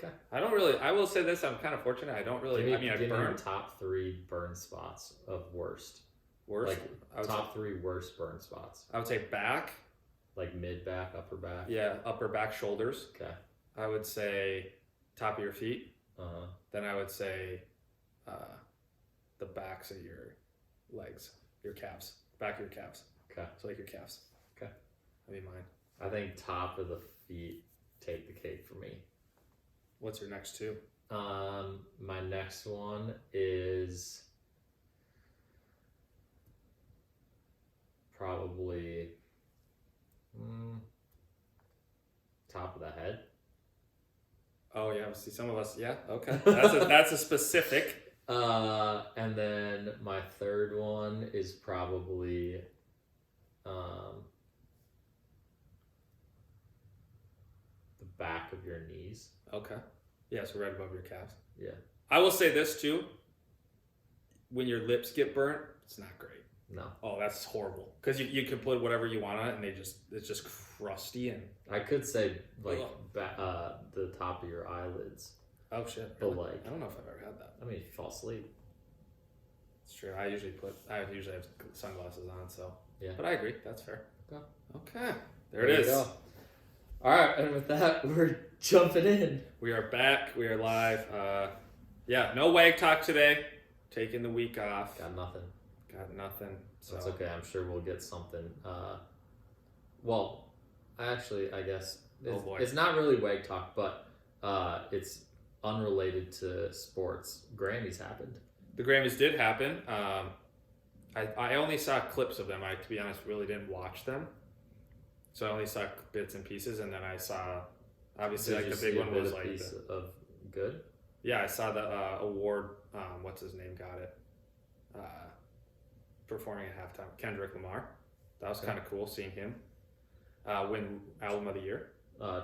Okay. I will say this, I'm kind of fortunate. I don't really, Give me I your burn top 3 burn spots of worst. worse. Like, top 3 worst burn spots. I would say back. Like mid-back, upper back? Yeah, upper back, shoulders. Okay. I would say top of your feet. Uh-huh. Then I would say the backs of your legs, your calves, back of your calves. Okay. So like your calves. Okay. That'd be mine. I think top of the feet take the cake for me. What's your next two? My next one is probably top of the head. Oh yeah, see some of us. Yeah, okay. That's a specific. And then my third one is probably the back of your knees. Okay. Yeah, so right above your calves. Yeah. I will say this too. When your lips get burnt, it's not great. No. Oh, that's horrible. Because you can put whatever you want on it, and it's just crusty and. I could say like the top of your eyelids. Oh shit! But Really? like, I don't know if I've ever had that. I mean, if you fall asleep. It's true. I usually have sunglasses on, so Yeah. But I agree. That's fair. Okay. Okay. There it is. You go. All right, and with that, we're jumping in. We are back. We are live. Yeah, no WAG talk today. Taking the week off. Got nothing. Got nothing. So That's okay. I'm sure we'll get something. Well, actually, I guess it's not really WAG talk, but it's unrelated to sports. Grammys happened. The Grammys did happen. I only saw clips of them. I, to be honest, really didn't watch them. So I only saw bits and pieces, and then I saw, obviously, Did like you the big see a one bit was of like, piece of good. yeah, I saw the award. What's his name? Got it. Performing at halftime, Kendrick Lamar. That was kind of cool seeing him win Album of the Year.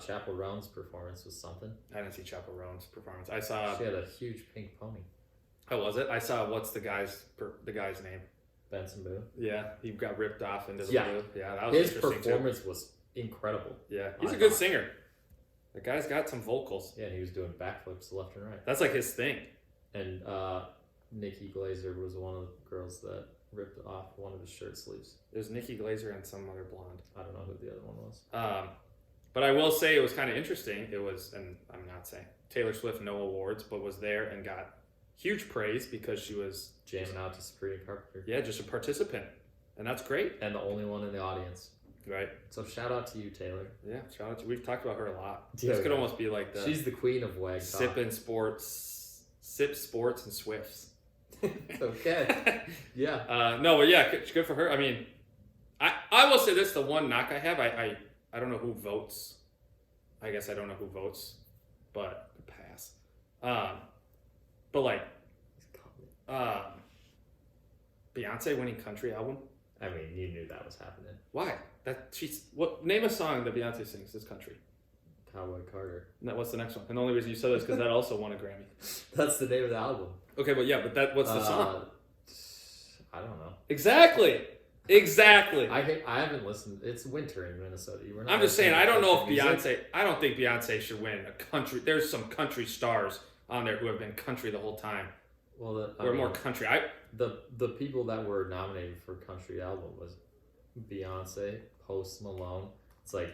Chappell Roan's performance was something. I didn't see Chappell Roan's performance. I saw. She had a huge pink pony. How was it? I saw what's the guy's name? Benson Boone. Yeah, he got ripped off into the Yeah. blue. Yeah, that was His interesting performance was incredible. Yeah, he's I a good thought. singer. The guy's got some vocals. Yeah, he was doing backflips left and right. That's like his thing. And Nikki Glazer was one of the girls that ripped off one of his shirt sleeves. It was Nikki Glazer and some other blonde. I don't know who the other one was. But I will say it was kind of interesting. It was, and I'm not saying Taylor Swift no awards, but was there and got huge praise because she was Jamming out to Sabrina Carpenter. yeah, just a participant, and that's great, And the only one in the audience. right? So shout out to you, Taylor. Yeah, shout out to. We've talked about her a lot. Yeah, This could yeah. almost be like the She's the queen of WAG talk. sipping sports, sip sports and Swifts. It's okay. Yeah. No, but yeah, good for her. I mean, I will say this: the one knock I have, I don't know who votes. I guess I don't know who votes, but pass. But like, Beyonce winning country album. I mean, you knew that was happening. Why? Name a song that Beyonce sings. This country. Cowboy Carter. No, what's the next one? And the only reason you said that is because that also won a Grammy. That's the name of the album. Okay, but yeah, but what's the song? I don't know. Exactly. I haven't listened. It's winter in Minnesota. You were not I'm just saying, I don't know if listening to country music. I don't think Beyonce should win a country. There's some country stars on there who have been country the whole time. Well, We're more country. the people that were nominated for country album was Beyonce, Post Malone. It's like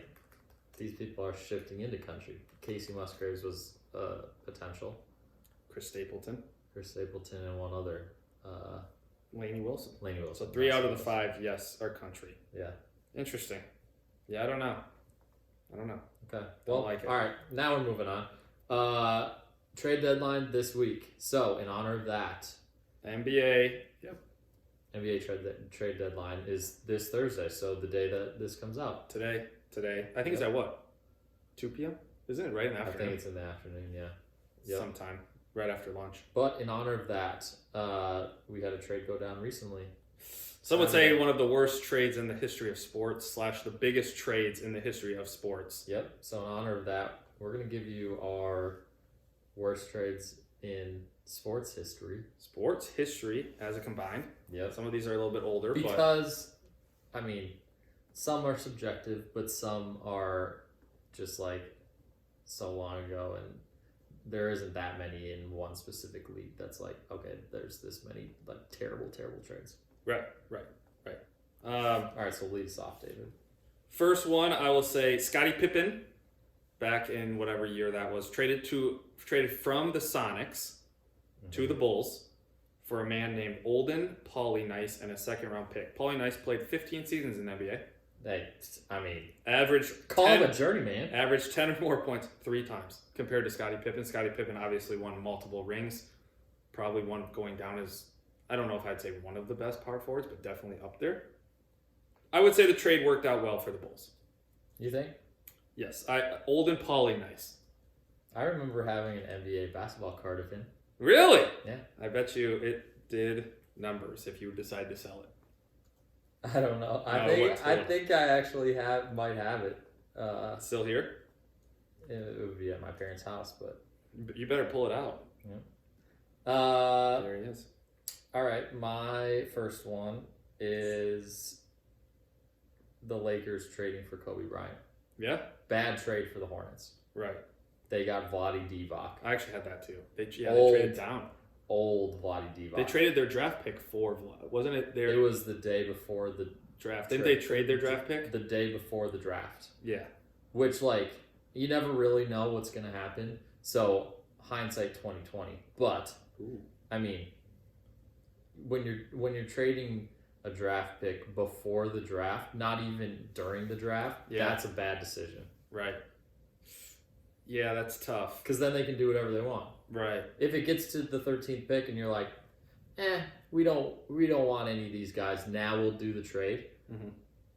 these people are shifting into country. Casey Musgraves was potential. Chris Stapleton, and one other. Lainey Wilson. Wilson. So 3 out of the 5, yes, are country. Yeah. Interesting. Yeah, I don't know. Okay. Well, like it. all right. Now we're moving on. Trade deadline this week. So in honor of that, NBA. Yep. NBA trade deadline is this Thursday. So the day that this comes out. Today. I think it's at what? 2 p.m. Isn't it right in the I afternoon? think it's in the afternoon. Yeah. Yep. Sometime right after lunch. But in honor of that, we had a trade go down recently. Some would say one of the worst trades in the history of sports / the biggest trades in the history of sports. Yep. So in honor of that, we're going to give you our worst trades in sports history. Sports history as a combined. Yep. Some of these are a little bit older. Because, I mean, some are subjective, but some are just like so long ago and there isn't that many in one specific league that's like, okay, there's this many like terrible trades. Right. All right, so lead us off, David. First one, I will say Scottie Pippen, back in whatever year that was, traded from the Sonics to the Bulls for a man named Olden Polynice and a second-round pick. Polynice played 15 seasons in the NBA. Call him a journeyman. Averaged 10 or more points 3 times compared to Scottie Pippen. Scottie Pippen obviously won multiple rings. Probably one going down as, I don't know if I'd say one of the best power forwards, but definitely up there. I would say the trade worked out well for the Bulls. You think? Yes. Olden Polynice. I remember having an NBA basketball card of him. Really? Yeah. I bet you it did numbers if you decide to sell it. I don't know. I think I actually might have it. Still here? It would be at my parents' house, but you better pull it out. Yeah. There he is. All right, my first one is the Lakers trading for Kobe Bryant. Yeah? Bad trade for the Hornets. Right. They got Vlade Divac. I actually had that too. They traded down. Old Vlade Divac. They traded their draft pick for Vlad. Wasn't it their... It was the day before the draft. Didn't they trade their draft pick? The day before the draft. Yeah. Which, like, you never really know what's going to happen. So, hindsight 2020. But, Ooh. I mean, when you're trading a draft pick before the draft, not even during the draft, that's a bad decision. Right. Yeah, that's tough. Because then they can do whatever they want. Right. If it gets to the 13th pick and you're like, we don't want any of these guys, now we'll do the trade. Mm-hmm.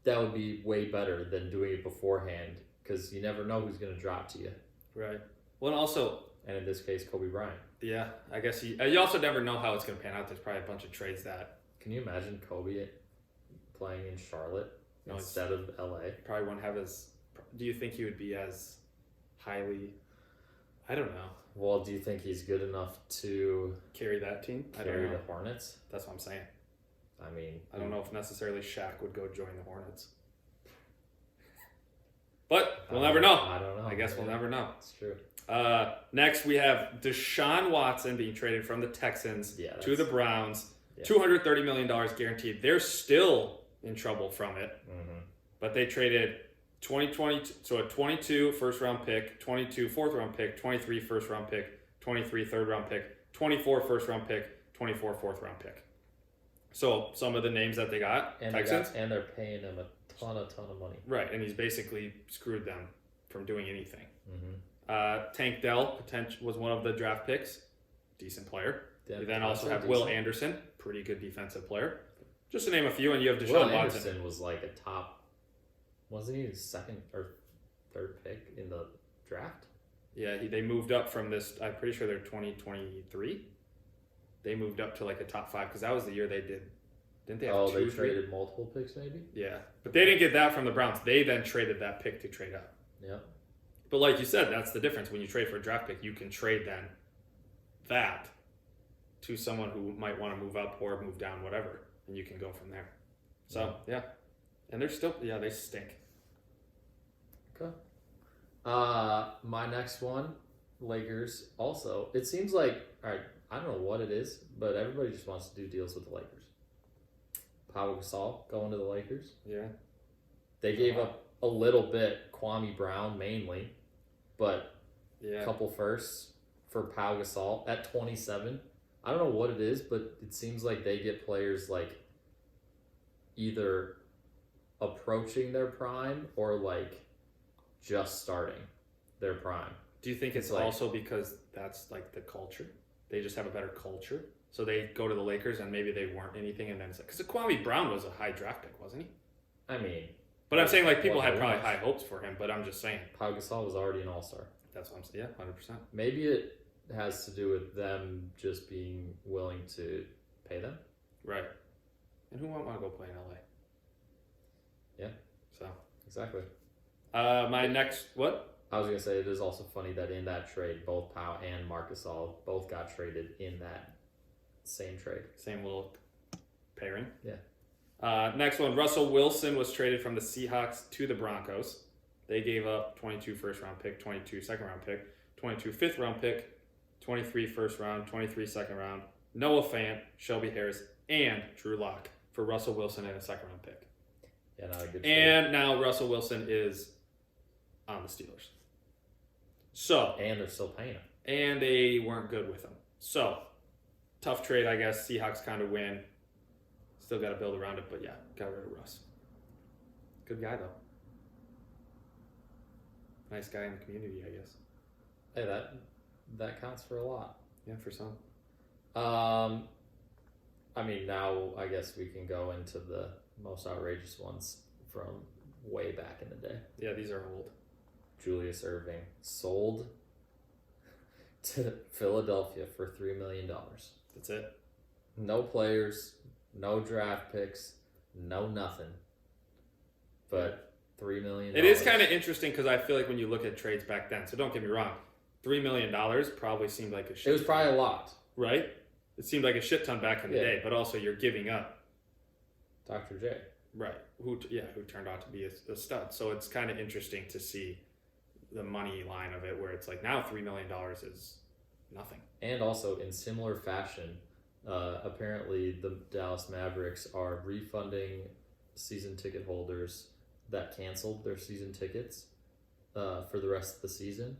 That would be way better than doing it beforehand because you never know who's going to drop to you. Right. Well, and also... And in this case, Kobe Bryant. Yeah, I guess you also never know how it's going to pan out. There's probably a bunch of trades that... Can you imagine Kobe playing in Charlotte instead of LA? Probably won't have as... Do you think he would be as highly... I don't know. Well, do you think he's good enough to... Carry that team? Carry the Hornets? That's what I'm saying. I mean... I don't know if necessarily Shaq would go join the Hornets. But we'll never know. I don't know. I guess we'll never know. It's true. Next, we have Deshaun Watson being traded from the Texans to the Browns. Yeah. $230 million guaranteed. They're still in trouble from it. Mm-hmm. But they traded 2020, so a 22 first-round pick, 22 fourth-round pick, 23 first-round pick, 23 third-round pick, 24 first-round pick, 24 fourth-round pick. So some of the names that they got, and Texans. And they're paying him a ton of money. Right, and he's basically screwed them from doing anything. Mm-hmm. Tank Dell was one of the draft picks. Decent player. You then also have Will Anderson, pretty good defensive player. Just to name a few, and you have Deshaun Watson. Anderson was like a top, wasn't he second or third pick in the draft? Yeah, they moved up from this, I'm pretty sure they're 2023. They moved up to like a top 5 because that was the year they did. Didn't they have they traded multiple picks maybe? Yeah, but they didn't get that from the Browns. They then traded that pick to trade up. Yeah. But like you said, that's the difference. When you trade for a draft pick, you can trade then that to someone who might want to move up or move down, whatever, and you can go from there. So, yeah. And they're still, they stink. Okay. My next one, Lakers, also. It seems like, all right, I don't know what it is, but everybody just wants to do deals with the Lakers. Pau Gasol going to the Lakers. Yeah. They gave up a little bit, Kwame Brown mainly, but a couple firsts for Pau Gasol at 27. I don't know what it is, but it seems like they get players like either approaching their prime or like just starting their prime. Do you think it's also because that's like the culture? They just have a better culture? So they go to the Lakers and maybe they weren't anything and then it's like... Because Kwame Brown was a high draft pick, wasn't he? I mean... But I'm saying like people had probably high hopes for him, but I'm just saying. Pau Gasol was already an all-star. That's what I'm saying. Yeah, 100%. Maybe it has to do with them just being willing to pay them. Right. And who won't want to go play in LA? Yeah. So. Exactly. My next... What? I was going to say, it is also funny that in that trade, both Pau and Marc Gasol both got traded in that same trade. Same little pairing. Yeah. Next one, Russell Wilson was traded from the Seahawks to the Broncos. They gave up 22 first-round pick, 22 second-round pick, 22 fifth round pick, 23 first round, 23 second round, Noah Fant, Shelby Harris, and Drew Lock for Russell Wilson and a second round pick. Yeah, not a good trade. And now Russell Wilson is on the Steelers. So, And they're still paying him. and they weren't good with him. So, tough trade, I guess. Seahawks kind of win. Still got to build around it, but yeah, got rid of Russ. Good guy, though. Nice guy in the community, I guess. Hey, that counts for a lot. Yeah, for some. I mean, now I guess we can go into the most outrageous ones from way back in the day. Yeah, these are old. Julius Erving sold to Philadelphia for $3 million. That's it. No players, no draft picks, no nothing. But $3 million. It is kind of interesting because I feel like when you look at trades back then, so don't get me wrong, $3 million probably seemed like a shit. It was probably a lot. Right? It seemed like a shit ton back in the Yeah. day, but also you're giving up. Dr. J. Right. Who turned out to be a stud. So it's kind of interesting to see the money line of it where it's like now $3 million is nothing. And also, in similar fashion, apparently the Dallas Mavericks are refunding season ticket holders that canceled their season tickets for the rest of the season.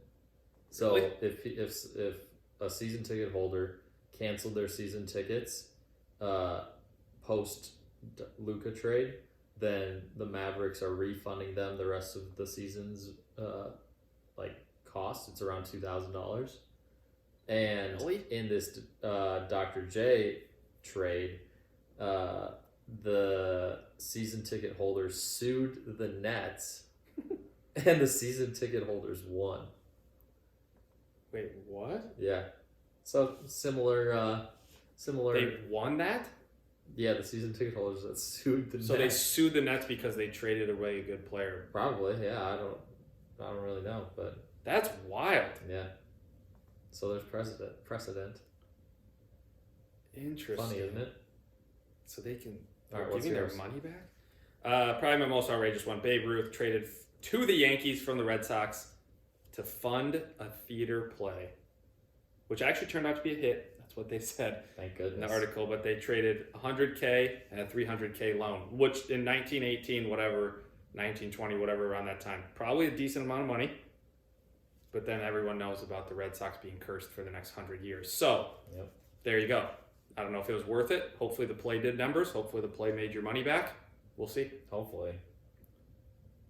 So Really? if a season ticket holder canceled their season tickets post Luka trade, then the Mavericks are refunding them the rest of the season's cost. It's around $2,000. And Really? in this Dr. J trade, the season ticket holders sued the Nets, and the season ticket holders won. Wait, what? Yeah, so similar. They won that? Yeah, the season ticket holders that sued the So they Nets. sued the Nets because they traded away a good player. Probably, yeah. I don't really know, but That's wild. yeah. So there's precedent. Interesting. Funny, isn't it? So they can All right, they're what's giving their yours? money back? Probably my most outrageous one. Babe Ruth traded to the Yankees from the Red Sox to fund a theater play, which actually turned out to be a hit. That's what they said Thank in goodness. the article. But they traded $100K and a $300K loan, which in 1918, whatever, 1920, whatever around that time, probably a decent amount of money. But then everyone knows about the Red Sox being cursed for the next 100 years. So Yep. there you go. I don't know if it was worth it. Hopefully the play did numbers. Hopefully the play made your money back. We'll see. Hopefully.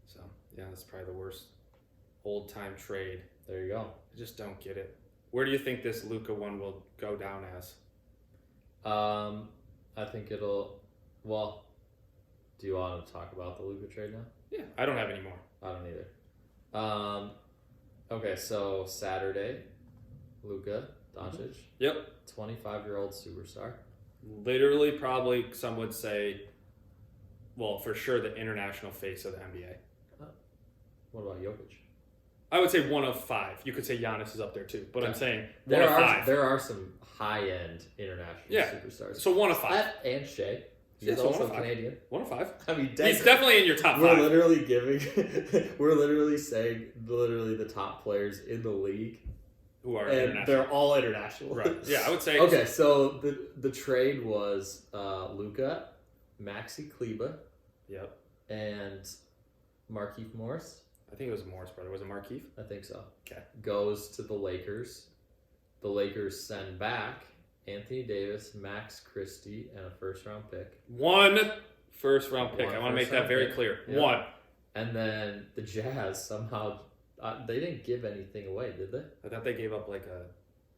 So yeah, that's probably the worst old time trade. There you go. I just don't get it. Where do you think this Luka one will go down as? I think it'll. Well, do you want to talk about the Luka trade now? Yeah, I don't have any more. I don't either. Okay, so Saturday, Luka Doncic, Yep. 25-year-old superstar. Literally, probably some would say, well, for sure the international face of the NBA. What about Jokic? I would say 1 of 5. You could say Giannis is up there too, but I'm Yeah. saying 1 of 5. There are some high-end international Yeah. superstars. So 1 of 5. That and Shea. He's Yeah, so 1 also of 5. Canadian. 1 of 5. I mean, He's Denver. definitely in your top We're 5. literally giving. We're literally saying the top players in the league, Who are and international. they're all international. Right. Yeah, I would say. Okay, so the trade was Luka, Maxi Kleba, Yep. and Markieff Morris. I think it was Morris brother. Was it Markeith? I think so. Okay. Goes to the Lakers. The Lakers send back Anthony Davis, Max Christie, and a first-round pick. 1 first round pick. One I want to make first-round that very pick. clear. Yeah. 1. And then the Jazz somehow they didn't give anything away, did they? I thought they gave up like a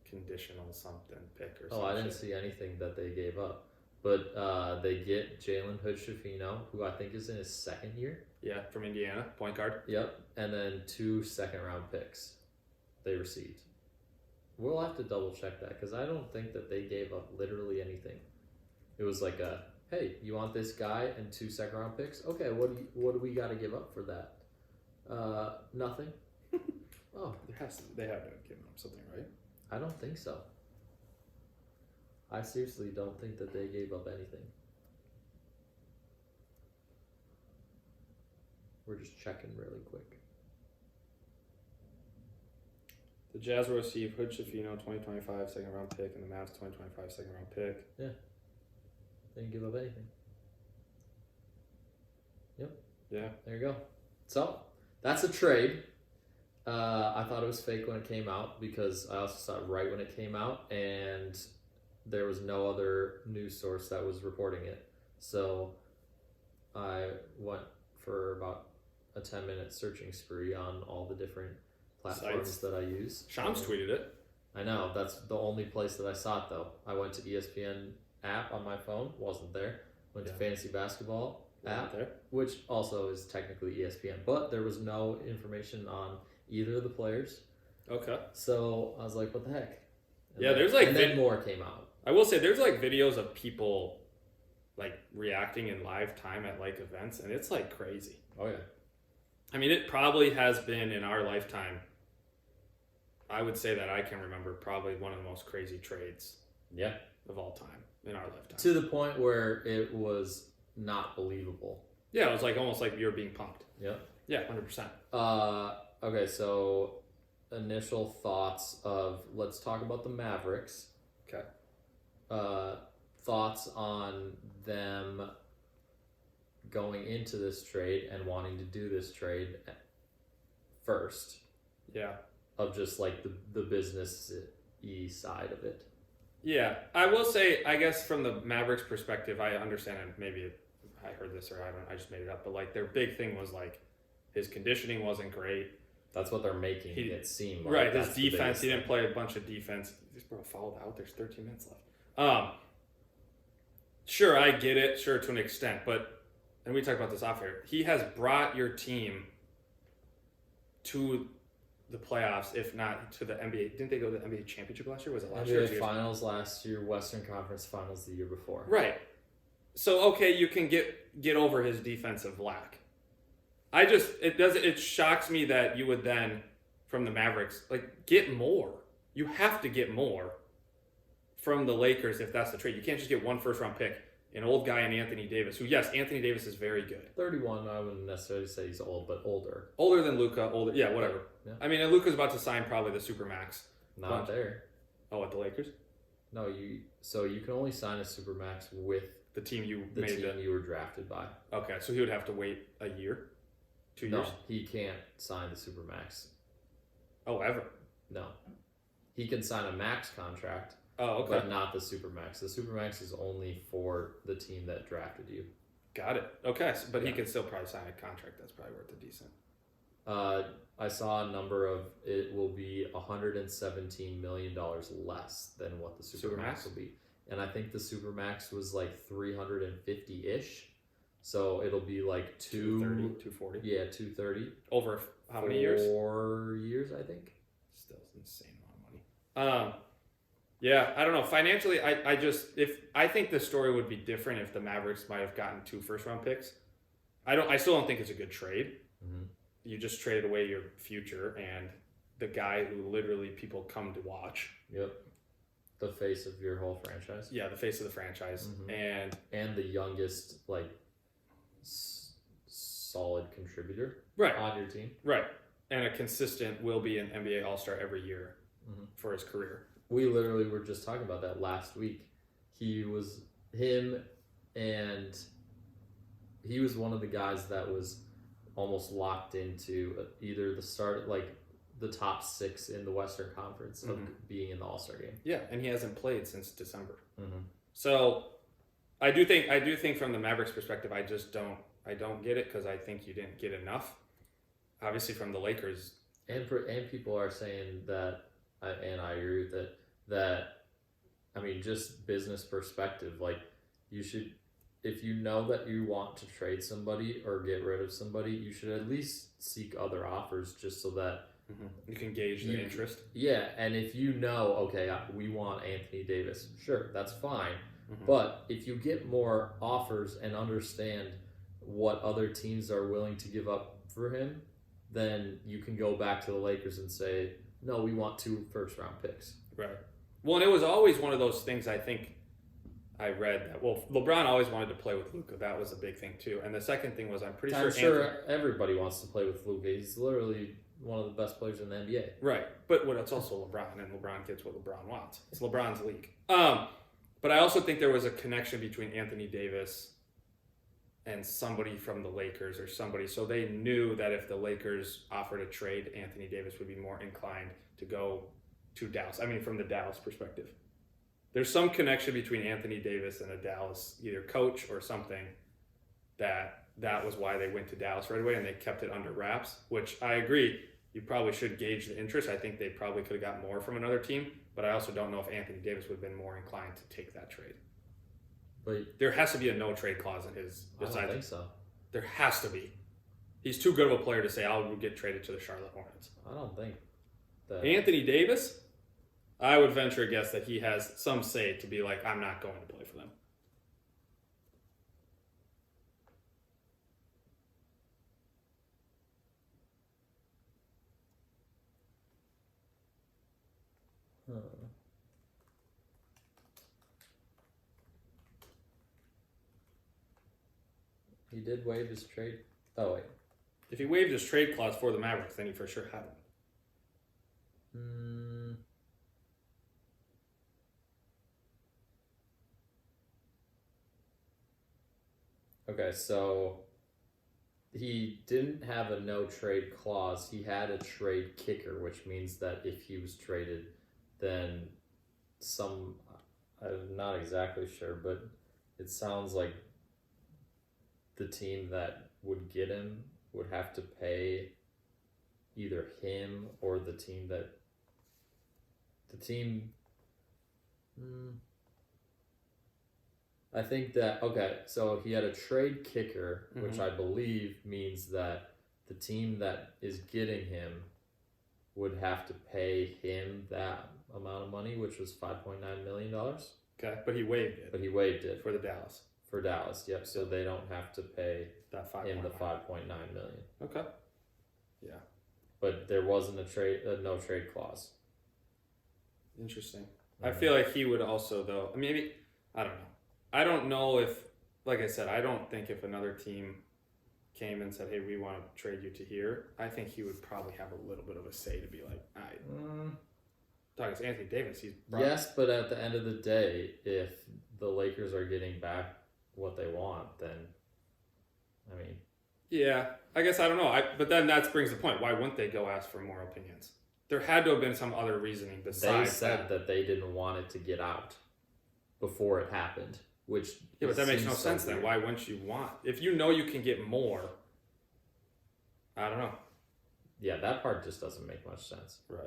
conditional something pick or something. Oh, I didn't see anything that they gave up. But they get Jalen Hood-Schifino, who I think is in his second year. Yeah, from Indiana, point guard. Yep. And then 2 second-round picks they received. We'll have to double-check that because I don't think that they gave up literally anything. It was like hey, you want this guy and 2 second-round picks? Okay, what do we got to give up for that? Nothing. Oh, They have to have given up something, right? I don't think so. I seriously don't think that they gave up anything. We're just checking really quick. The Jazz will receive Hood Schifino, 2025 second round pick, and the Mavs 2025 second round pick. They didn't give up anything. Yeah. There you go. So that's a trade. I thought it was fake when it came out because I also saw it right when it came out, and there was no other news source that was reporting it. So I went for about a 10-minute searching spree on all the different platforms Sites. that I use. Shams tweeted it. I know, that's the only place that I saw it though. I went to ESPN app on my phone, wasn't there. Went to Fantasy Basketball app, There. which also is technically ESPN, but there was no information on either of the players. Okay. So I was like, what the heck? And Yeah, then, there's like and then more came out. I will say there's like videos of people like reacting in live time at like events, and it's like crazy. Oh yeah. I mean, it probably has been in our lifetime. I would say that I can remember probably one of the most crazy trades Yeah. of all time in our lifetime. To the point where it was not believable. Yeah, it was like almost like you were being punked. Yeah. Yeah, 100%. Okay, so initial thoughts of let's talk about the Mavericks. Okay. Thoughts on them going into this trade and wanting to do this trade first, Yeah. of just like the business-y side of it. Yeah, I will say, I guess from the Mavericks perspective, I understand, and maybe I heard this or I just made it up, but like their big thing was like his conditioning wasn't great. That's what they're making it seem like. Right, his that's the defense, biggest he didn't thing. play a bunch of defense. This bro fouled out, there's 13 minutes left. Sure, I get it, sure, to an extent, but, and we talked about this off air, he has brought your team to the playoffs, if not to the NBA. Didn't they go to the NBA championship last year? Was it last year? or 2 NBA years? Finals last year, Western Conference Finals the year before. Right. So okay, you can get over his defensive lack. It shocks me that you would then, from the Mavericks, like get more. You have to get more from the Lakers if that's the trade. You can't just get one first round pick, an old guy in Anthony Davis, who yes, Anthony Davis is very good. 31, I wouldn't necessarily say he's old, but older. Older than Luka, yeah, whatever. Yeah. I mean, and Luka's about to sign probably the Supermax. Not Bunch. there. Oh, at the Lakers? No, you can only sign a Supermax with The team you the made team you were drafted by. Okay, so he would have to wait a year? 2 No, years? he can't sign the Supermax. Oh, ever? No. He can sign a max contract, Oh, okay. but not the Supermax. The Supermax is only for the team that drafted you. Got it. Okay, but he Yeah. could still probably sign a contract that's probably worth a decent. I saw a number of it will be $117 million less than what the Supermax Supermax? will be. And I think the Supermax was like 350-ish. So it'll be like 230, 240. Yeah, 230. Over how many years? 4 years, I think. Still an insane amount of money. Yeah, I don't know. Financially, I think the story would be different if the Mavericks might have gotten 2 first round picks. I still don't think it's a good trade. Mm-hmm. You just traded away your future and the guy who literally people come to watch. Yep. The face of your whole franchise. Yeah, the face of the franchise. Mhm. And the youngest, like, solid contributor Right. on your team. Right. And a consistent will be an NBA All-Star every year for his career. We literally were just talking about that last week. Him and he was one of the guys that was almost locked into either the start, like the top 6 in the Western Conference of being in the All-Star game. Yeah, and he hasn't played since December. Mm-hmm. So I do think from the Mavericks perspective, I don't get it because I think you didn't get enough. Obviously, from the Lakers, And people are saying that, and I agree with it, that I mean, just business perspective, like you should, if you know that you want to trade somebody or get rid of somebody, you should at least seek other offers just so that you can gauge the interest. Yeah, and if you know, okay, we want Anthony Davis, sure, that's fine. But if you get more offers and understand what other teams are willing to give up for him, then you can go back to the Lakers and say, no, we want 2 first-round picks. Right. Well, and it was always one of those things I think I read that, well, LeBron always wanted to play with Luka. That was a big thing, too. And the second thing was I'm pretty I'm sure sure everybody wants to play with Luka. He's literally one of the best players in the NBA. Right, but it's also LeBron, and LeBron gets what LeBron wants. It's LeBron's league. But I also think there was a connection between Anthony Davis and somebody from the Lakers or somebody. So they knew that if the Lakers offered a trade, Anthony Davis would be more inclined to go to Dallas. I mean, from the Dallas perspective. There's some connection between Anthony Davis and a Dallas either coach or something that was why they went to Dallas right away, and they kept it under wraps, which I agree. You probably should gauge the interest. I think they probably could have got more from another team, but I also don't know if Anthony Davis would have been more inclined to take that trade. But There has to be a no trade clause in his. I don't think so. There has to be. He's too good of a player to say I'll get traded to the Charlotte Hornets. I don't think that. Anthony Davis, I would venture a guess that he has some say to be like, I'm not going to play for them. Huh. He did waive his trade. Oh wait. If he waived his trade clause for the Mavericks, then he for sure had it. Okay, so he didn't have a no trade clause. He had a trade kicker, which means that if he was traded, then I'm not exactly sure, but it sounds like the team that would get him would have to pay either him or the team. I think that, okay, so he had a trade kicker, which I believe means that the team that is getting him would have to pay him that amount of money, which was $5.9 million. Okay, but he waived it. But he waived it for the Dallas. for Dallas. Yep, so they don't have to pay That 5. him the $5.9 million. Okay. Yeah. But there wasn't a no trade clause. Interesting. I feel like he would also, though. Maybe, I don't know. I don't know if, like I said, I don't think if another team came and said, hey, we want to trade you to here, I think he would probably have a little bit of a say to be like, all right. Talking to Anthony Davis, he's yes, but at the end of the day, if the Lakers are getting back what they want, then, I mean. Yeah, I guess I don't know. But then that brings the point. Why wouldn't they go ask for more opinions? There had to have been some other reasoning besides They said that they didn't want it to get out before it happened, which yeah, but that makes no seems so sense then. weird. Why wouldn't you want? If you know you can get more, I don't know. Yeah, that part just doesn't make much sense. Right.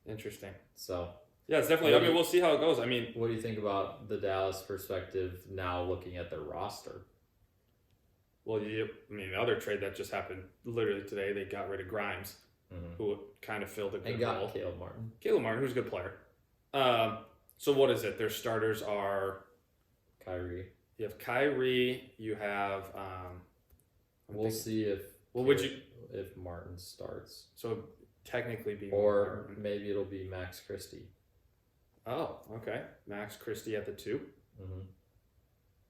Interesting. So yeah, it's definitely. I mean, we'll see how it goes. I mean, what do you think about the Dallas perspective now looking at their roster? well, the other trade that just happened literally today, they got rid of Grimes, who kind of filled a good And got role. Caleb Martin. Caleb Martin, who's a good player. So what is it? Their starters are Kyrie. you have Kyrie, you have We'll see if if Martin starts. So technically being Or Martin. maybe it'll be Max Christie. Oh, okay. Max Christie at the 2.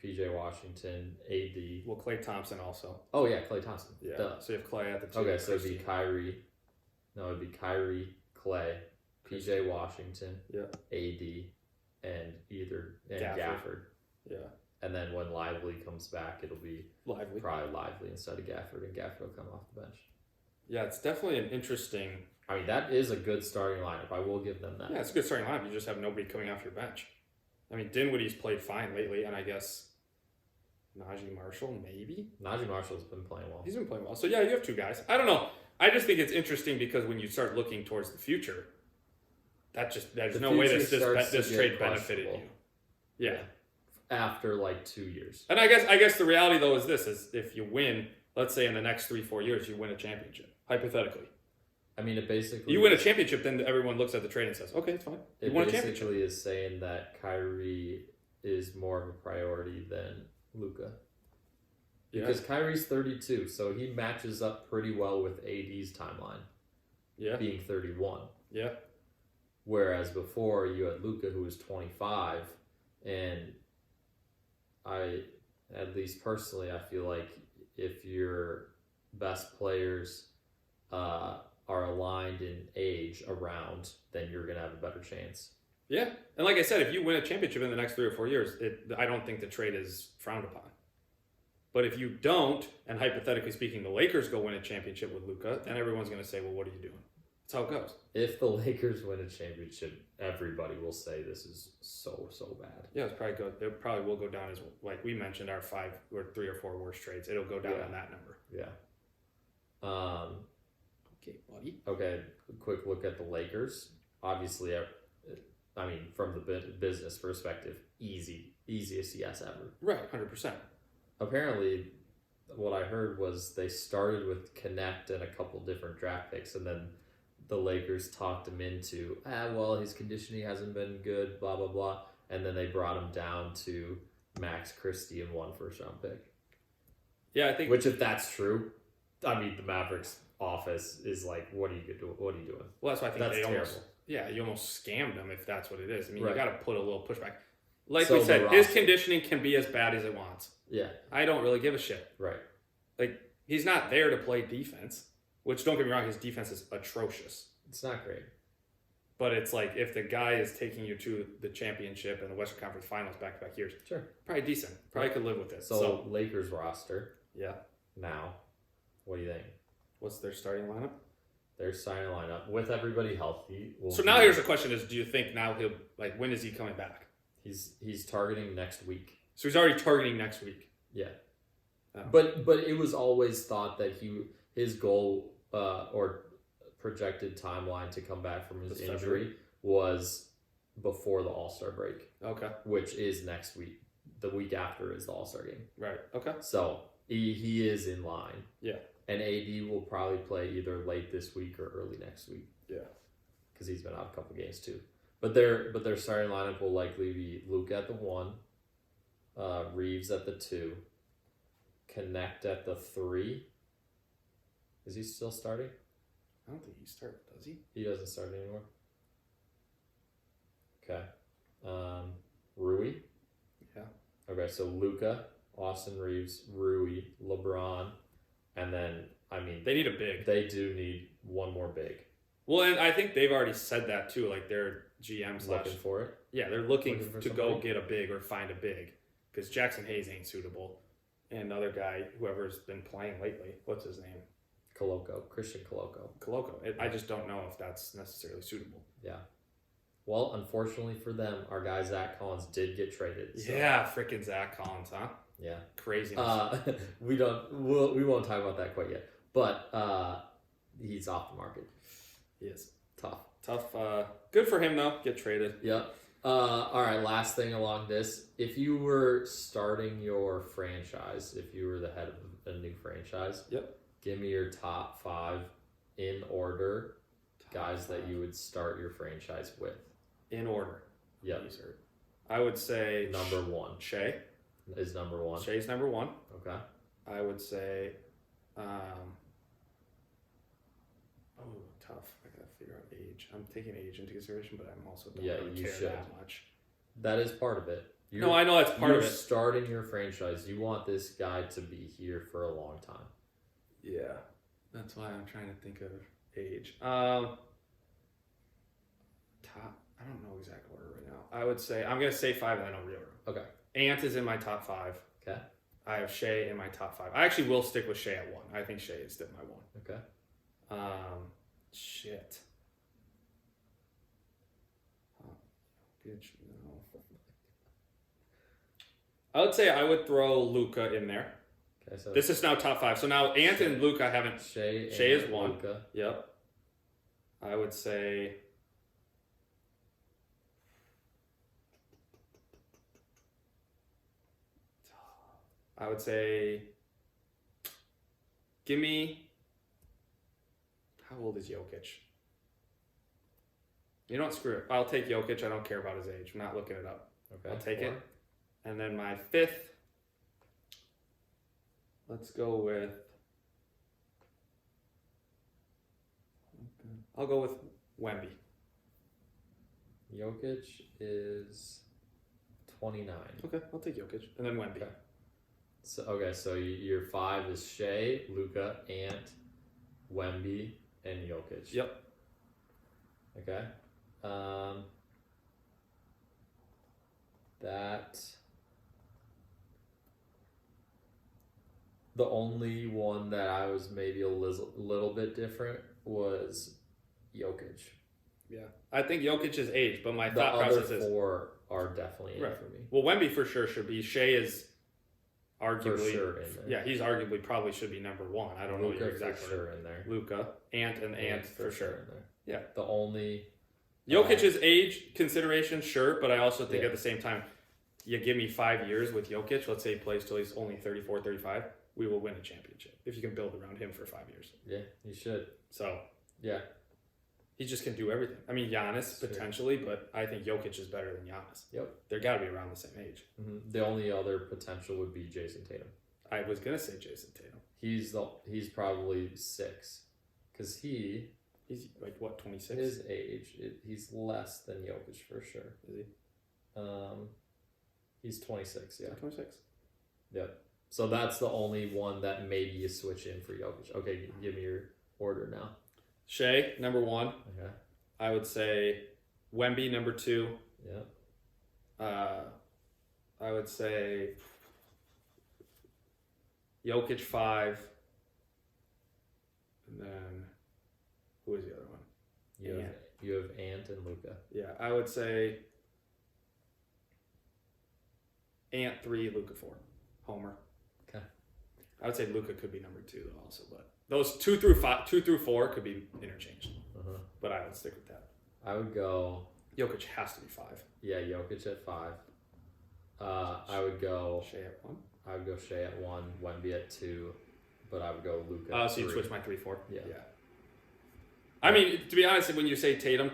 PJ Washington, AD. Well, Klay Thompson also. Oh yeah, Klay Thompson. Yeah. Duh. So you have Klay at the 2. Okay, so it'd Christie. be Kyrie. No, it'd be Kyrie, Klay, PJ Washington, Yeah. AD, and Gafford. Gafford. Yeah. And then when Lively comes back, it'll be Lively. probably Lively instead of Gafford, and Gafford will come off the bench. Yeah, it's definitely an interesting. I mean, that is a good starting lineup. I will give them that. Yeah, it's a good starting lineup. You just have nobody coming off your bench. I mean, Dinwiddie's played fine lately, and I guess Najee Marshall, maybe? Najee Marshall's been playing well. He's been playing well. So, yeah, you have 2 guys. I don't know. I just think it's interesting because when you start looking towards the future, there's The no way future this starts to this get trade benefited you. questionable. Yeah. After like 2 years. And I guess the reality, though, is this. Is if you win, let's say in the next 3-4 years, you win a championship, hypothetically. I mean, it basically... You win a championship, then everyone looks at the trade and says, okay, it's fine. You It won a championship. basically is saying that Kyrie is more of a priority than Luka. Yeah. Because Kyrie's 32, so he matches up pretty well with AD's timeline, Yeah. being 31. Yeah. Whereas before, you had Luka, who was 25, and at least personally, I feel like if your best players are aligned in age around, then you're gonna have a better chance. Yeah, and like I said, if you win a championship in the next 3 or 4 years, I don't think the trade is frowned upon. But if you don't, and hypothetically speaking, the Lakers go win a championship with Luka, then everyone's going to say, well, what are you doing? That's how it goes. If the Lakers win a championship, everybody will say this is so bad. Yeah, it probably will go down as, like we mentioned, our 5 or 3 or 4 worst trades. It'll go down on that number. Yeah. Okay, buddy. Okay, quick look at the Lakers. Obviously, I mean, from the business perspective, easiest yes ever. Right, 100%. Apparently, what I heard was they started with Connect and a couple different draft picks, and then the Lakers talked him into, well, his conditioning hasn't been good, blah, blah, blah. And then they brought him down to Max Christie and 1 first-round pick. Yeah, I think... Which, if that's true, I mean, the Mavericks office is like, what are you doing? Well, that's why I think that's they terrible. almost... Yeah, you almost scammed them if that's what it is. I mean, Right. You got to put a little pushback. Like So we said, the his roster- conditioning can be as bad as it wants. Yeah, I don't really give a shit. right. Like, he's not there to play defense, which, don't get me wrong, his defense is atrocious. It's not great. But it's like, if the guy is taking you to the championship and the Western Conference Finals back-to-back years, Sure. probably decent. Probably could live with it. So Lakers roster yeah. now, what do you think? What's their starting lineup? Their starting lineup with everybody healthy. So now here's the question is, do you think now he'll, like, when is he coming back? He's targeting next week. So he's already targeting next week. Yeah. Oh. But it was always thought that his goal or projected timeline to come back from his injury was before the All-Star break, Okay. which is next week. The week after is the All-Star game. Right. Okay. So he is in line. Yeah. And AD will probably play either late this week or early next week. Yeah. Because he's been out a couple games too. But their starting lineup will likely be Luke at the 1, Reeves at the 2, Connect at the 3. Is he still starting? I don't think he started, does he? He doesn't start anymore. Okay. Rui. Yeah. Okay, so Luka, Austin Reeves, Rui, LeBron, and then They need a big. they do need one more big. Well, and I think they've already said that too. Like their GM / Looking for it. yeah, they're looking Looking for to go somebody? get a big or find a big because Jackson Hayes ain't suitable, and the other guy, whoever's been playing lately, what's his name? Christian Coloco. Coloco. I just don't know if that's necessarily suitable. Yeah. Well, unfortunately for them, our guy Zach Collins did get traded. So, Yeah, freaking Zach Collins, huh? Yeah. Craziness. We won't talk about that quite yet. But he's off the market. He is Tough. Good for him though. Get traded. Yep. All right, last thing along this. If you were starting your franchise, if you were the head of a new franchise, Yep. give me your top 5 in order guys that you would start your franchise with. In order. Yep. I would say Number 1 Shea. is number 1. Shea's number 1. Okay. I would say, tough. I gotta figure out age. I'm taking age into consideration, but I'm also don't really you care should. that much. That is part of it. No, I know that's part you're of it. starting your franchise. You want this guy to be here for a long time. Yeah, that's why I'm trying to think of age. Top. I don't know exact order right now. I would say I'm gonna say 5 and then I'll reorder. Okay. Ant is in my top 5. Okay. I have Shea in my top 5. I actually will stick with Shea at 1. I think Shea is still my 1. Okay. Shit. Bitch, no. I would say I would throw Luka in there. Okay. So This is now top 5. So now Ant and Luka haven't. Shea Shea and is 1. Luka. Yep. I would say. Give me. How old is Jokic? You don't screw it. I'll take Jokic. I don't care about his age. I'm not looking it up. Okay. I'll take 4. it. And then my 5th. Let's go with. I'll go with Wemby. Jokic is 29. Okay, I'll take Jokic. And then Wemby. Okay. So your 5 is Shea, Luka, Ant, Wemby, and Jokic. Yep. Okay. That the only one that I was maybe a little bit different was Jokic. Yeah. I think Jokic is age, but my The thought other process is four are definitely in Right. for me. well, Wemby for sure should be. Shea is For arguably sure in there. yeah, he's arguably probably should be number one. I don't know Luka your exact for sure in there. Luca, Ant for sure. in there. Yeah. The only Jokic's age consideration, sure, but I also think Yeah. at the same time, you give me 5 years with Jokic, let's say he plays till he's only 34, 35, we will win a championship if you can build around him for 5 years. yeah, you should. So Yeah. he just can do everything. I mean, Giannis Sure. potentially, but I think Jokic is better than Giannis. Yep. They're got to be around the same age. The only other potential would be Jason Tatum. I was gonna say Jason Tatum. He's probably 6 because He's like what, 26? his age he's less than Jokic for sure. Is he? He's 26. Yeah. 26. Yep. So that's the only one that maybe you switch in for Jokic. Okay, give me your order now. Shea number 1. Okay. I would say Wemby number 2. Yeah. I would say Jokic 5, and then who is the other one? You have Ant and Luka. Yeah, I would say Ant 3, Luka 4, Homer. Okay. I would say Luka could be number 2 though, also, but those 2 through 4 could be interchanged. But I would stick with that. I would go. Jokic has to be 5. Yeah, Jokic at 5. I would go. Shea at 1. I would go Shea at 1, Wemby at 2, but I would go Luka. Oh, at so you 3. switch my 3-4. Yeah. I mean, to be honest, when you say Tatum,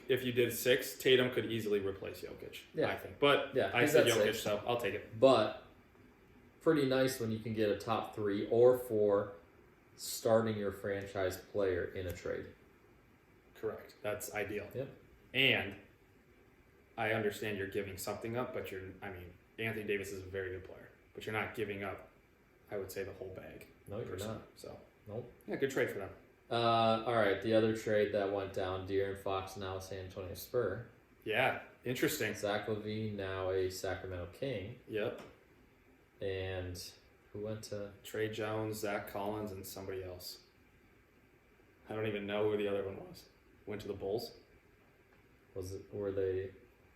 if you did 6, Tatum could easily replace Jokic. Yeah. I think. But Yeah, I he's said at Jokic, 6. so I'll take it. But pretty nice when you can get a top 3 or 4 starting your franchise player in a trade. Correct. That's ideal. Yep. And I understand you're giving something up, but Anthony Davis is a very good player, but you're not giving up, I would say, the whole bag. No, you're personally. not. So, Nope. yeah, good trade for them. All right, the other trade that went down, De'Aaron Fox now a San Antonio Spur. Yeah, interesting. Zach LaVine now a Sacramento King. Yep. And who went to... Trey Jones, Zach Collins, and somebody else. I don't even know who the other one was. Went to the Bulls. Were they...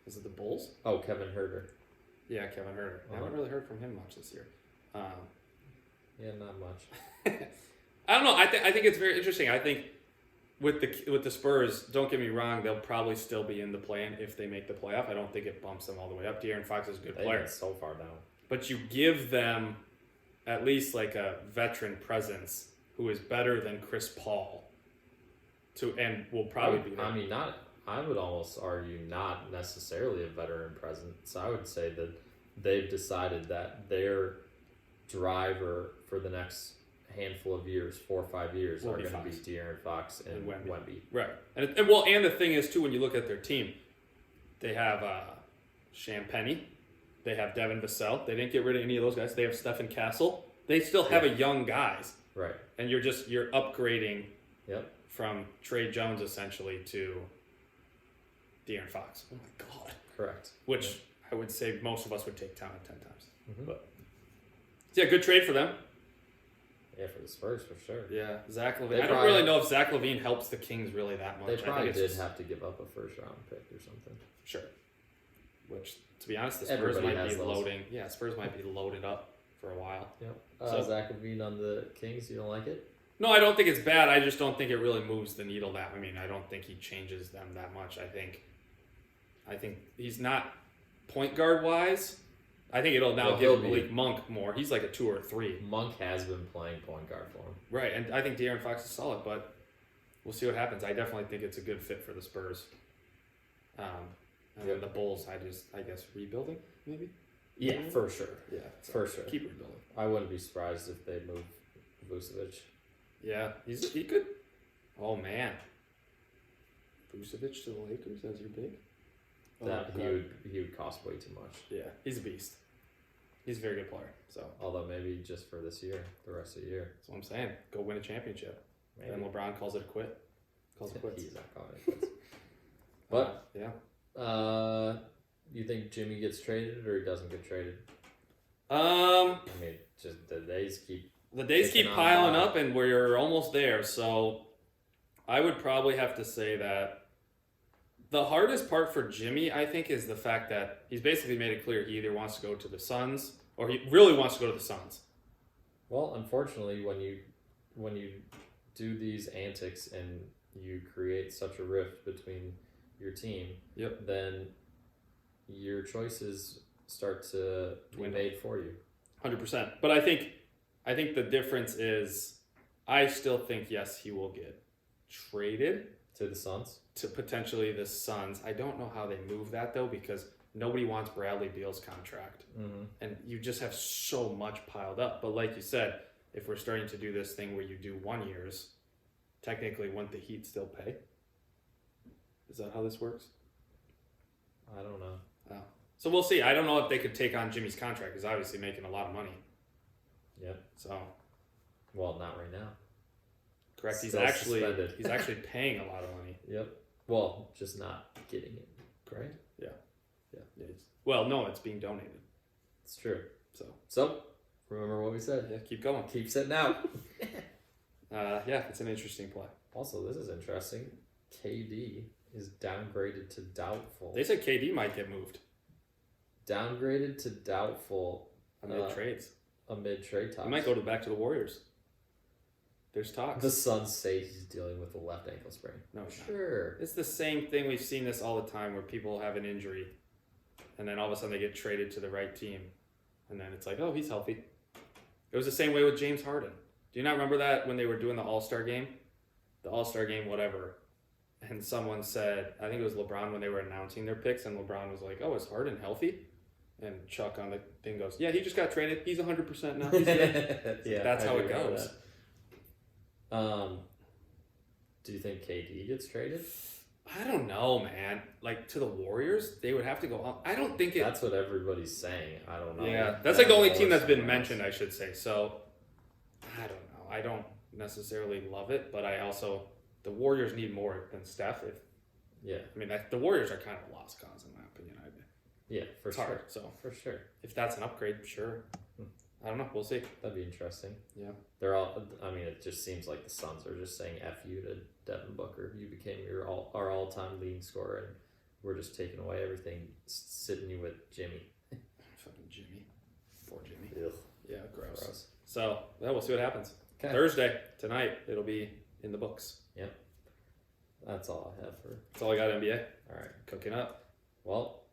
Is it the Bulls? Oh, Kevin Huerter. Yeah, Kevin Huerter. I haven't really heard from him much this year. Yeah, not much. I don't know. I think it's very interesting. I think with the Spurs, don't get me wrong, they'll probably still be in the play-in if they make the playoff. I don't think it bumps them all the way up. De'Aaron Fox is a good They player, went so far down. but you give them at least like a veteran presence who is better than Chris Paul. And will probably be. I mean, not. I would almost argue not necessarily a veteran presence. I would say that they've decided that their driver for the next handful of years, 4 or 5 years, Will are be going to be Fox. De'Aaron Fox and Wemby. Right, and the thing is too, when you look at their team, they have Champagnie, they have Devin Vassell. They didn't get rid of any of those guys. They have Stephen Castle. They still have a young guys, Right. and you're upgrading. Yep. From Trey Jones essentially to De'Aaron Fox. Oh my God. Correct. Which I would say most of us would take down 10 times. Mhm. But yeah, good trade for them. Yeah, for the Spurs for sure. Yeah, Zach LaVine. They I don't probably- really know if Zach LaVine helps the Kings really that much. They I think probably it's did just- have to give up a first round pick or something. Sure. Which, to be honest, the Spurs Everybody might has be those. loading. Yeah, Spurs might be loaded up for a while. Yep. So- Zach LaVine on the Kings, you don't like it? No, I don't think it's bad. I just don't think it really moves the needle that. I mean, I don't think he changes them that much. I think he's not point guard wise. I think it'll now He'll give be. Malik Monk more. He's like a 2 or 3. Monk has been playing point guard for him. Right, and I think De'Aaron Fox is solid, but we'll see what happens. I definitely think it's a good fit for the Spurs. And then the Bulls, I guess rebuilding maybe. Yeah, for sure. Yeah, For sure. Keep rebuilding. I wouldn't be surprised if they move Vucevic. Yeah, he could. Oh man, Vucevic to the Lakers as your big. That God. he would cost way too much. Yeah, he's a beast. He's a very good player. So Although maybe just for this year, the rest of the year. that's what I'm saying. Go win a championship. Maybe. And then LeBron calls it a quit. calls it quits. He's not calling it quits. But you think Jimmy gets traded or he doesn't get traded? I mean, just the days keep piling up, and we're almost there. So I would probably have to say that the hardest part for Jimmy, I think, is the fact that he's basically made it clear he either wants to go to the Suns or he really wants to go to the Suns. Well, unfortunately, when you do these antics and you create such a rift between your team, then your choices start to be made for you. 100%. But I think the difference is, I still think yes, he will get traded to the Suns. To potentially the Suns. I don't know how they move that though, because nobody wants Bradley Beal's contract, and you just have so much piled up. But like you said, if we're starting to do this thing where you do 1 years, technically, wouldn't the Heat still pay? Is that how this works? I don't know. Oh. So we'll see. I don't know if they could take on Jimmy's contract. He's obviously making a lot of money. Yep. So. Well, not right now. Correct. Still he's actually paying a lot of money. Yep. Well, just not getting it. Correct. Yeah. Well, no, it's being donated. It's true. So remember what we said. Yeah, keep going. Keep sitting out. It's an interesting play. Also, this is interesting. KD is downgraded to doubtful. They said KD might get moved. Downgraded to doubtful amid trades. Amid trade talks. He might go back to the Warriors. There's talks. The Suns say he's dealing with a left ankle sprain. No, sure. It's the same thing. We've seen this all the time where people have an injury, and then all of a sudden they get traded to the right team, and then it's like, oh, he's healthy. It was the same way with James Harden. Do you not remember that when they were doing the All-Star game? The All-Star game, whatever. And someone said, I think it was LeBron when they were announcing their picks, and LeBron was like, oh, is Harden healthy? And Chuck on the thing goes, yeah, he just got traded. He's 100% now. Yeah, that's how it goes. Do you think KD gets traded? I don't know, man. Like, to the Warriors, they would have to go on. I don't think it... That's what everybody's saying. I don't know. Yeah, that's like the only team that's been mentioned, I should say. So, I don't know. I don't necessarily love it, but I also... The Warriors need more than Steph. I mean, the Warriors are kind of a lost cause, in my opinion. For sure. Hard, so for sure. If that's an upgrade, sure. I don't know. We'll see. That'd be interesting. Yeah. They're all. I mean, it just seems like the Suns are just saying "F you" to Devin Booker. You became our all-time leading scorer, and we're just taking away everything, sitting you with Jimmy. Fucking Jimmy. Poor Jimmy. Ugh. Yeah, gross. So we'll see what happens. Okay. Thursday tonight, it'll be in the books. Yep. That's all I have for. That's all I got. NBA. All right, cooking up. Well,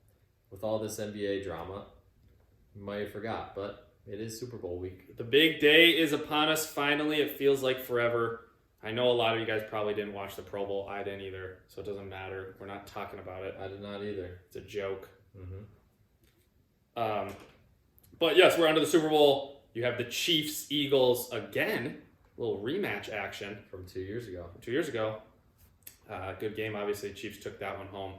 with all this NBA drama, you might have forgot, but it is Super Bowl week. The big day is upon us. Finally, it feels like forever. I know a lot of you guys probably didn't watch the Pro Bowl. I didn't either, so it doesn't matter. We're not talking about it. I did not either. It's a joke. Mm-hmm. But yes, we're on to the Super Bowl. You have the Chiefs, Eagles again. A little rematch action from 2 years ago. Good game, obviously. Chiefs took that one home.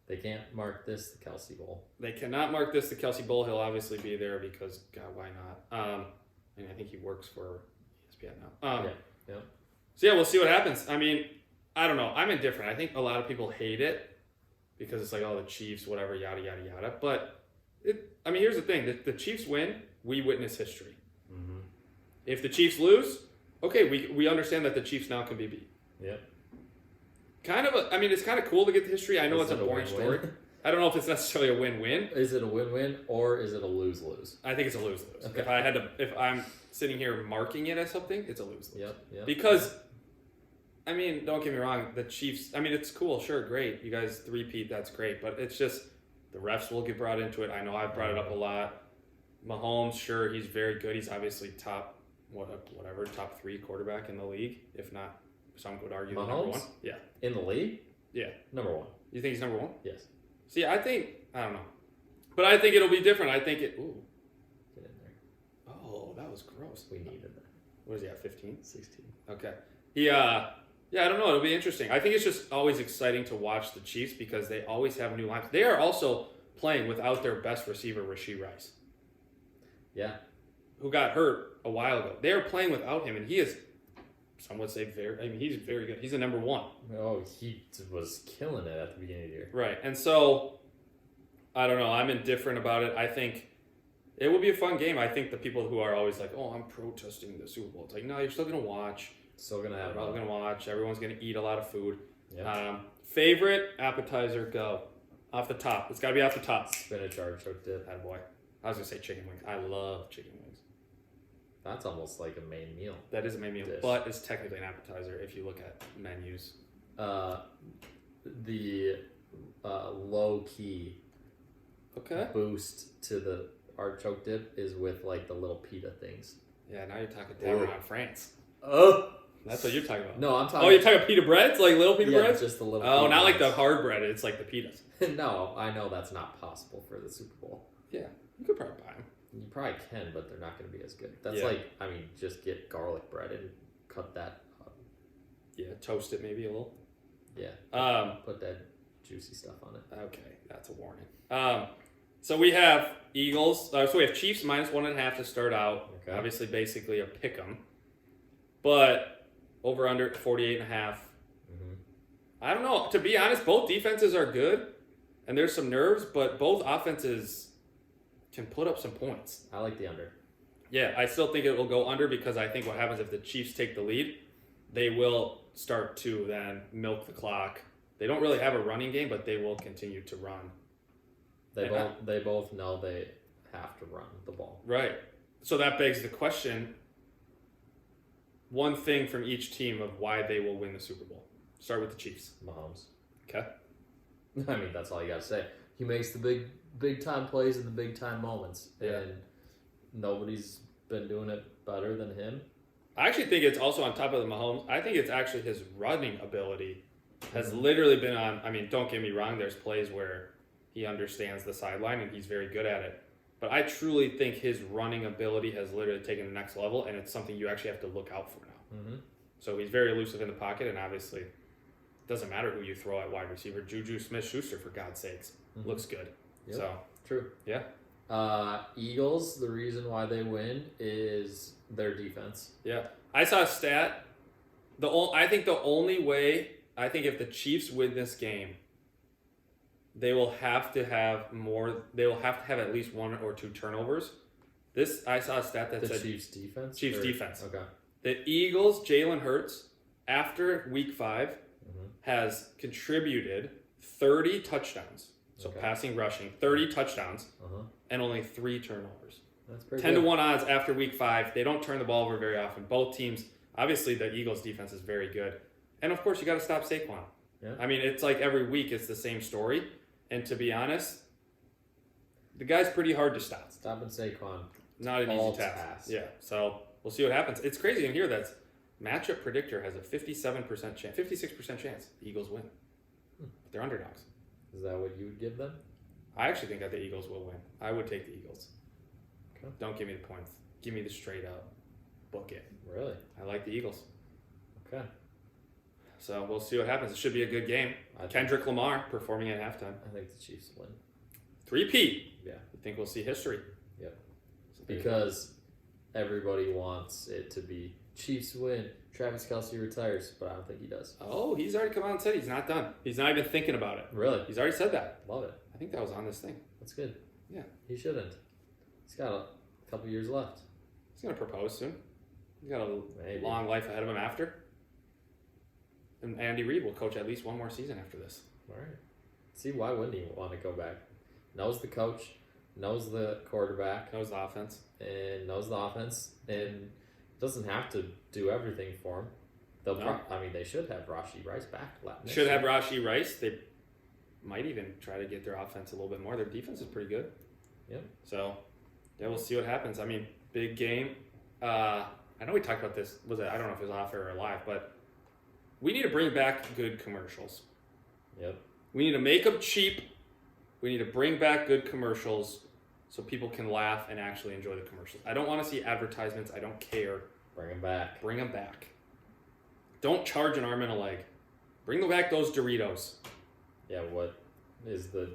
They can't mark this the Kelsey Bowl. They cannot mark this the Kelsey Bowl. He'll obviously be there because, God, why not? And I think he works for ESPN now. Yeah. So, we'll see what happens. I mean, I don't know. I'm indifferent. I think a lot of people hate it because it's like, oh, the Chiefs, whatever, yada, yada, yada. But, here's the thing. The Chiefs win, we witness history. Mm-hmm. If the Chiefs lose, okay, we understand that the Chiefs now can be beat. Yep. It's kind of cool to get the history. I know it's a boring story. I don't know if it's necessarily a win-win. Is it a win-win or is it a lose-lose? I think it's a lose-lose. Okay. If I'm sitting here marking it as something, it's a lose-lose. Yep. Because, don't get me wrong, the Chiefs, it's cool, sure, great. You guys three-peat, that's great. But it's just, the refs will get brought into it. I know I've brought it up a lot. Mahomes, sure, he's very good. He's obviously top 3 quarterback in the league, if not. Some would argue Mahomes? Number 1. Yeah. In the league? Yeah. Number 1. You think he's number 1? Yes. See, I don't know. But I think it'll be different. I think it... Ooh. Get in there. Oh, that was gross. We needed that. What is he at, 15? 16. Okay. I don't know. It'll be interesting. I think it's just always exciting to watch the Chiefs because they always have new lines. They are also playing without their best receiver, Rashee Rice. Yeah. Who got hurt a while ago. They are playing without him, and he is some would say he's very good. He's a number one. Oh, he was killing it at the beginning of the year. Right. And so, I don't know. I'm indifferent about it. I think it will be a fun game. I think the people who are always like, oh, I'm protesting the Super Bowl. It's like, no, you're still going to watch. Still going to have We're all going to watch. Everyone's going to eat a lot of food. Yeah. Favorite appetizer, go. Off the top. It's got to be off the top. Spinach artichoke dip. Attaboy. I was going to say chicken wings. I love chicken wings. That's almost like a main meal. That is a main meal, Dish. but it's technically an appetizer if you look at menus. The low key Okay. boost to the artichoke dip is with like the little pita things. Yeah, now you're talking down Ooh. around France. Oh That's what you're talking about. no, I'm talking. Oh, you're talking pita breads? Like little pita yeah, breads? just the little. Oh, pita not like the ones. hard bread. It's like the pitas. No, I know that's not possible for the Super Bowl. Yeah, you could probably buy them. You probably can, but they're not going to be as good. That's Yeah. like, I mean, just get garlic bread and cut that up. Yeah, toast it maybe a little. Yeah. Put that juicy stuff on it. Okay, that's a warning. So we have Eagles. So we have Chiefs -1.5 to start out. Okay. Obviously, basically a pick 'em. But over under 48.5. Mm-hmm. I don't know. To be honest, both defenses are good, and there's some nerves, but both offenses can put up some points. I like the under. Yeah, I still think it will go under because I think what happens if the Chiefs take the lead, they will start to then milk the clock. They don't really have a running game, but they will continue to run. They both know they have to run the ball. Right. So that begs the question, one thing from each team of why they will win the Super Bowl. Start with the Chiefs. Mahomes. Okay. I mean, that's all you got to say. He makes the big time plays in the big time moments, Yeah. and nobody's been doing it better than him. I actually think it's also on top of the Mahomes. I think it's actually his running ability has literally been on. I mean, don't get me wrong. There's plays where he understands the sideline and he's very good at it. But I truly think his running ability has literally taken the next level, and it's something you actually have to look out for now. Mm-hmm. So he's very elusive in the pocket, and obviously, it doesn't matter who you throw at wide receiver. Juju Smith-Schuster, for God's sakes, looks good. Yep. So True. yeah. Eagles, the reason why they win is their defense. Yeah, I saw a stat. I think the only way, I think if the Chiefs win this game, they will have to have more. They will have to have at least 1 or 2 turnovers. I saw a stat that The said Chiefs defense. Chiefs defense. Okay. The Eagles, Jalen Hurts, after Week 5, Mm-hmm. has contributed 30 touchdowns. So Okay. passing, rushing, 30 touchdowns, Uh-huh. and only 3 turnovers. That's pretty 10 good. to 1 odds after Week 5. They don't turn the ball over very often. Both teams, obviously, the Eagles' defense is very good, and of course, you got to stop Saquon. Yeah. I mean, it's like every week it's the same story. And to be honest, the guy's pretty hard to stop. Stopping Saquon. Not an All easy task. task. Yeah. So we'll see what happens. It's crazy in here that Matchup Predictor has a 57% chance, 56% chance the Eagles win. But they're underdogs. Is that what you would give them? I actually think that the Eagles will win. I would take the Eagles. Okay. Don't give me the points. Give me the straight up. Book it. Really? I like the Eagles. Okay. So we'll see what happens. It should be a good game. Kendrick Lamar performing at halftime. I think the Chiefs win. 3-peat. Yeah. You think we'll see history? Yep. So there you Because everybody wants it to be Chiefs win, Travis Kelce retires, but I don't think he does. go. Oh, he's already come out and said he's not done. He's not even thinking about it. Really? He's already said that. Love it. I think that was on this thing. That's good. Yeah. He shouldn't. He's got a couple years left. He's going to propose soon. He's got a Maybe. long life ahead of him after. And Andy Reid will coach at least one more season after this. All right. See, why wouldn't he want to go back? Knows the coach, knows the quarterback, Knows the offense. and knows the offense, and doesn't have to do everything for him. They'll No. they should have Rashee Rice back. Next Should have year. Rashee Rice. They might even try to get their offense a little bit more. Their defense is pretty good. Yep. So, yeah, we'll see what happens. I mean, big game. I know we talked about this. I don't know if it was off air or live, but we need to bring back good commercials. Yep. We need to make them cheap. We need to bring back good commercials so people can laugh and actually enjoy the commercials. I don't want to see advertisements. I don't care. Bring him back. Bring them back. Don't charge an arm and a leg. Bring back those Doritos. Yeah, what is the...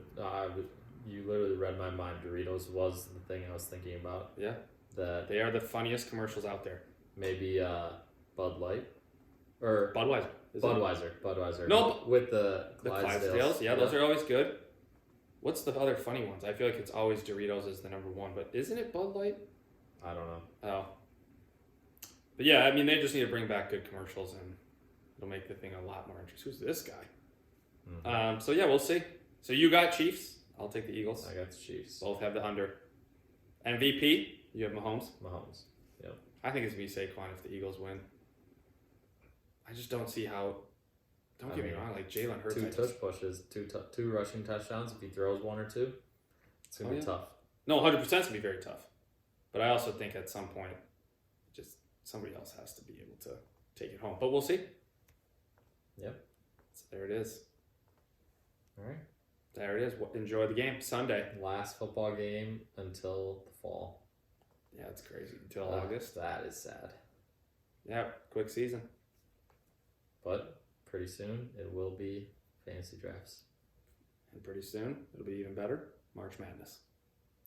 you literally read my mind. Doritos was the thing I was thinking about. Yeah. That They are the funniest commercials out there. maybe Bud Light. or Budweiser. Is it? Budweiser. No, with the The Clydesdales. Clydesdales. Yeah, those are always good. What's the other funny ones? I feel like it's always Doritos is the number one, but isn't it Bud Light? I don't know. Oh. But yeah, I mean, they just need to bring back good commercials and it'll make the thing a lot more interesting. Who's this guy? Mhm. So yeah, we'll see. So you got Chiefs. I'll take the Eagles. I got the Chiefs. Both have the under. MVP, you have Mahomes. Mahomes. I think it's going to be Saquon if the Eagles win. I just don't see how. Don't get me wrong, like Jalen Hurts. 2 touch pushes, two rushing touchdowns. If he throws 1 or 2, it's gonna be tough. No, 100% is going to be very tough. But I also think at some point, just somebody else has to be able to take it home. But we'll see. Yep. So there it is. All right. There it is. Enjoy the game Sunday. Last football game until the fall. Yeah, it's crazy. Until August. That is sad. Yeah, quick season. But pretty soon it will be fantasy drafts. And pretty soon, it'll be even better. March Madness.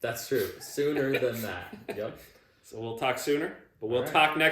That's true. Sooner than that. Yep. So we'll talk sooner, but we'll All right. talk next